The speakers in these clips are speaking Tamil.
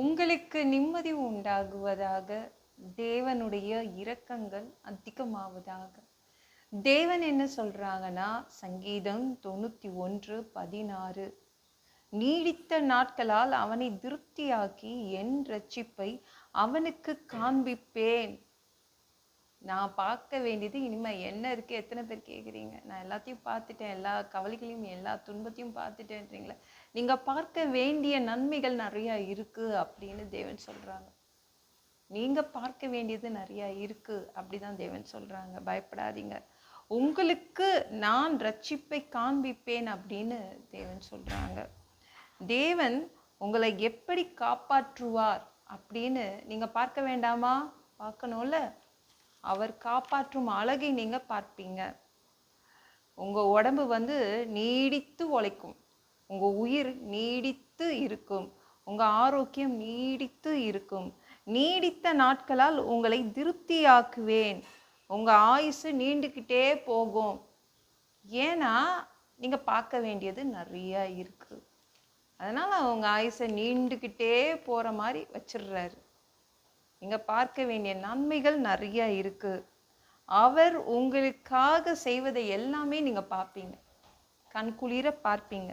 உங்களுக்கு நிம்மதி உண்டாகுவதாக. தேவனுடைய இரக்கங்கள் அதிகமாவதாக. தேவன் என்ன சொல்றாங்கன்னா, சங்கீதம் 91:16, நீடித்த நாட்களால் அவனை திருப்தியாக்கி என் இரட்சிப்பை அவனுக்கு காண்பிப்பேன். நான் பார்க்க வேண்டியது இனிமே என்ன இருக்கு? எத்தனை பேர் கேட்குறீங்க? நான் எல்லாத்தையும் பார்த்துட்டேன், எல்லா கவலைகளையும் எல்லா துன்பத்தையும் பார்த்துட்டேன்றீங்களே. நீங்க பார்க்க வேண்டிய நன்மைகள் நிறைய இருக்கு அப்படின்னு தேவன் சொல்றாங்க. நீங்க பார்க்க வேண்டியது நிறைய இருக்கு அப்படிதான் தேவன் சொல்றாங்க. பயப்படாதீங்க, உங்களுக்கு நான் ரட்சிப்பை காண்பிப்பேன் அப்படின்னு தேவன் சொல்றாங்க. தேவன் உங்களை எப்படி காப்பாற்றுவார் அப்படின்னு நீங்க பார்க்க வேண்டாமா? பார்க்கணும்ல. அவர் காப்பாற்றும் அழகை நீங்க பார்ப்பீங்க. உங்க உடம்பு நீடித்து உழைக்கும், உங்க உயிர் நீடித்து இருக்கும், உங்க ஆரோக்கியம் நீடித்து இருக்கும். நீடித்த நாட்களால் உங்களை திருப்தியாக்குவேன். உங்க ஆயுசு நீண்டுக்கிட்டே போகும். ஏன்னா நீங்க பார்க்க வேண்டியது நிறைய இருக்கு. அதனால உங்க ஆயுசை நீண்டுக்கிட்டே போற மாதிரி வச்சிடுறாரு. நீங்க பார்க்க வேண்டிய நன்மைகள் நிறைய இருக்கு. அவர் உங்களுக்காக செய்வதை எல்லாமே நீங்க பார்ப்பீங்க, கண்குளிர பார்ப்பீங்க.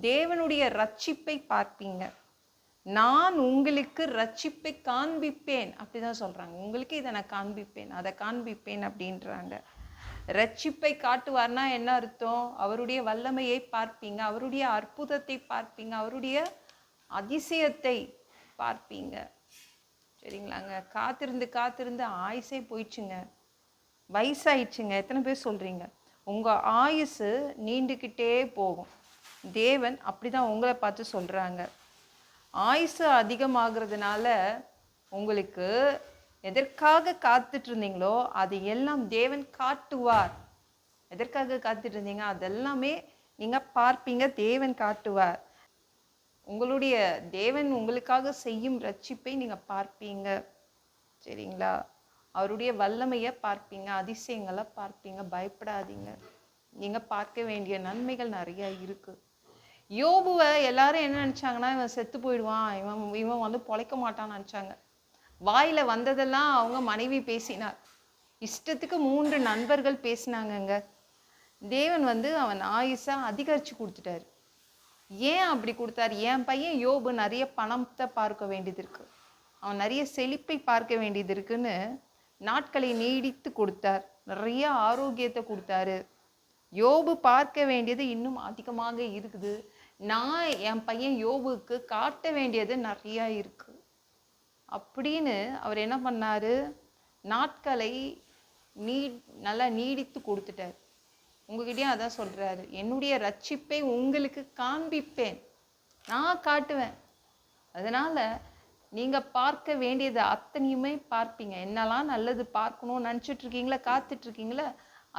தேவனுடைய ரட்சிப்பை பார்ப்பீங்க. நான் உங்களுக்கு ரட்சிப்பை காண்பிப்பேன் அப்படிதான் சொல்றாங்க. உங்களுக்கு இதை நான் காண்பிப்பேன், அதை காண்பிப்பேன் அப்படின்றாங்க. ரட்சிப்பை காட்டுவார்னா என்ன அர்த்தம்? அவருடைய வல்லமையை பார்ப்பீங்க, அவருடைய அற்புதத்தை பார்ப்பீங்க, அவருடைய அதிசயத்தை பார்ப்பீங்க. சரிங்களாங்க? காத்திருந்து காத்திருந்து ஆயுசே போயிடுச்சுங்க, வயசாயிடுச்சுங்க. எத்தனை பேர் சொல்றீங்க? உங்க ஆயுசு நீண்டுக்கிட்டே போகும். தேவன் அப்படிதான் உங்களை பார்த்து சொல்றாங்க. ஆயுசு அதிகமாகிறதுனால உங்களுக்கு எதற்காக காத்துட்டு இருந்தீங்களோ அது எல்லாம் தேவன் காட்டுவார். எதற்காக காத்துட்டு இருந்தீங்க அதெல்லாமே நீங்க பார்ப்பீங்க, தேவன் காட்டுவார். உங்களுடைய தேவன் உங்களுக்காக செய்யும் ரட்சிப்பை நீங்க பார்ப்பீங்க. சரிங்களா? அவருடைய வல்லமையை பார்ப்பீங்க, அதிசயங்களை பார்ப்பீங்க. பயப்படாதீங்க, நீங்க பார்க்க வேண்டிய நன்மைகள் நிறைய இருக்கு. யோபுவை எல்லாரும் என்ன நினைச்சாங்கன்னா, இவன் செத்து போயிடுவான், இவன் பொழைக்க மாட்டான்னு நினைச்சாங்க. வாயில வந்ததெல்லாம் அவங்க மனைவி பேசினார். இஷ்டத்துக்கு 3 நண்பர்கள் பேசினாங்கங்க. தேவன் அவன் ஆயுசா அதிகரிச்சு கொடுத்துட்டாரு. ஏன் அப்படி கொடுத்தாரு? என் பையன் யோபு நிறைய பணத்தை பார்க்க வேண்டியது இருக்கு, அவன் நிறைய செழிப்பை பார்க்க வேண்டியது இருக்குன்னு நாட்களை நீடித்து கொடுத்தார். நிறைய ஆரோக்கியத்தை கொடுத்தாரு. யோபு பார்க்க வேண்டியது இன்னும் அதிகமாக இருக்குது. நான் என் பையன் யோபுக்கு காட்ட வேண்டியது நிறைய இருக்கு அப்படின்னு அவர் என்ன பண்ணாரு? நாட்களை நல்லா நீடித்து கொடுத்துட்டார். உங்ககிட்டயும் அதான் சொல்றாரு, என்னுடைய ரட்சிப்பை உங்களுக்கு காண்பிப்பேன், நான் காட்டுவேன். அதனால நீங்க பார்க்க வேண்டியது அத்தனையுமே பார்ப்பீங்க. என்னெல்லாம் நல்லது பார்க்கணும்னு நினைச்சிட்டு இருக்கீங்களா, காத்துட்டு இருக்கீங்களா,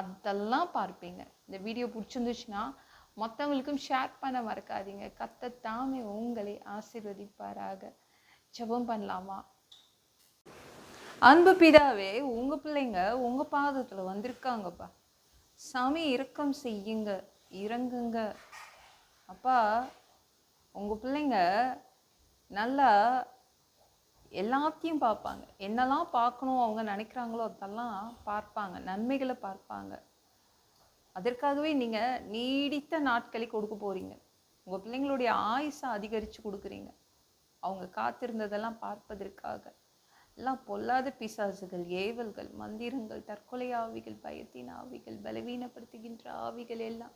அதெல்லாம் பார்ப்பீங்க. இந்த வீடியோ பிடிச்சிருந்துச்சுன்னா மற்றவங்களுக்கும் ஷேர் பண்ண மறக்காதீங்க. கர்த்தர் தாமே உங்களை ஆசீர்வதிப்பாராக. ஜெபம் பண்ணலாமா? அன்பு பிதாவே, உங்க பிள்ளைங்க உங்க பாதத்துல வந்திருக்காங்கப்பா. சாமி, இரக்கம் செய்யுங்க, இறங்குங்க அப்பா. உங்க பிள்ளைங்க நல்லா எல்லாத்தையும் பார்ப்பாங்க. என்னெல்லாம் பார்க்கணும் அவங்க நினைக்கிறாங்களோ அதெல்லாம் பார்ப்பாங்க, நன்மைகளை பார்ப்பாங்க. அதற்காகவே நீங்க நீடித்த நாட்களை கொடுக்க போறீங்க. உங்க பிள்ளைங்களுடைய ஆயுசை அதிகரிச்சு கொடுக்குறீங்க. அவங்க காத்திருந்ததெல்லாம் பார்ப்பதற்காக. எல்லாம் பொல்லாத பிசாசுகள், ஏவல்கள், மந்திரங்கள், தற்கொலை ஆவிகள், பயத்தின் ஆவிகள், பலவீனப்படுத்துகின்ற ஆவிகள் எல்லாம்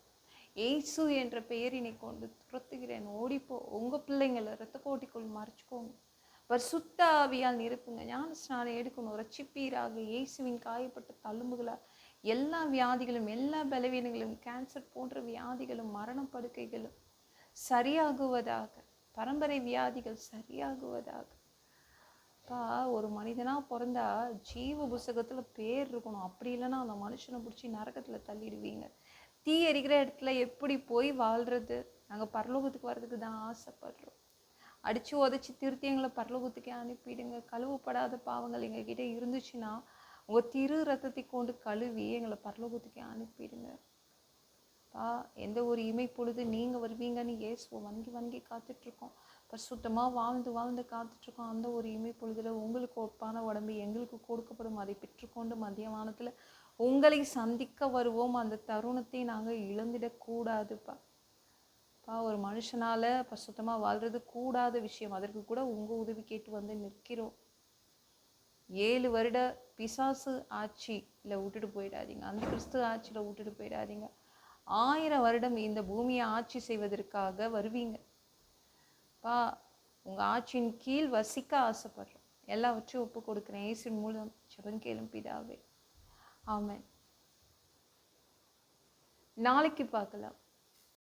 ஏசு என்ற பெயரினை கொண்டு துரத்துகிறேன். ஓடிப்போ. உங்க பிள்ளைங்களை இரத்த கோட்டிக்குள் மறைச்சுக்கோங்க. பரிசுத்த ஆவியால் நிரப்புங்க. ஞான ஸ்நானம் எடுக்கணும். ரட்சிப்பீராக. இயேசுவின் காயப்பட்ட தழும்புகளால் எல்லா வியாதிகளும், எல்லா பலவீனங்களும், கேன்சர் போன்ற வியாதிகளும், மரண படுக்கைகளும் சரியாகுவதாக. பரம்பரை வியாதிகள் சரியாகுவதாக. ஒரு மனிதனா பிறந்தா ஜீவ புஸ்தகத்துல பேர் இருக்கணும். அப்படி இல்லைன்னா அந்த மனுஷனை பிடிச்சி நரகத்துல தள்ளிடுவீங்க. தீ எரிக்கிற இடத்துல எப்படி போய் வாழ்றது? நாங்க பரலோகத்துக்கு வர்றதுக்கு தான் ஆசைப்படுறோம். அடிச்சு உதச்சி திருத்தி எங்களை பரலோகத்துக்கே அனுப்பிடுங்க. கழுவப்படாத பாவங்கள் எங்ககிட்ட இருந்துச்சுன்னா உங்க திரு ரத்தத்தை கொண்டு கழுவி எங்களை பரலோகத்துக்கே அனுப்பிடுங்க. எந்த ஒரு இமை பொழுது நீங்க வருவீங்கன்னு இயேசுவை வங்கி காத்துட்டு இருக்கோம். பரிசுத்தமாக வாழ்ந்து வாழ்ந்து காத்துட்ருக்கோம். அந்த ஒரு இமை பொழுதில் உங்களுக்கு ஒப்பான உடம்பு எங்களுக்கு கொடுக்கப்படும். அதை பெற்றுக்கொண்டு மதிய வானத்தில் உங்களை சந்திக்க வருவோம். அந்த தருணத்தை நாங்கள் இழந்துடக்கூடாதுப்பா. ஒரு மனுஷனால் பரிசுத்தமாக வாழ்கிறது கூடாத விஷயம். அதற்கு கூட உங்கள் உதவி கேட்டு வந்து நிற்கிறோம். 7 வருட பிசாசு ஆட்சியில் விட்டுட்டு போயிடாதீங்க. அந்த கிறிஸ்து ஆட்சியில் விட்டுட்டு போயிடாதீங்க. 1000 வருடம் இந்த பூமியை ஆட்சி செய்வதற்காக வருவீங்க பா. உங்கள் ஆட்சியின் கீழ் வசிக்க ஆசைப்படுறோம். எல்லாவற்றையும் ஒப்பு கொடுக்குறேன். இயேசுவின் மூலம் ஜெபம் கேளும் பிதாவே, ஆமென். நாளைக்கு பார்க்கலாம்.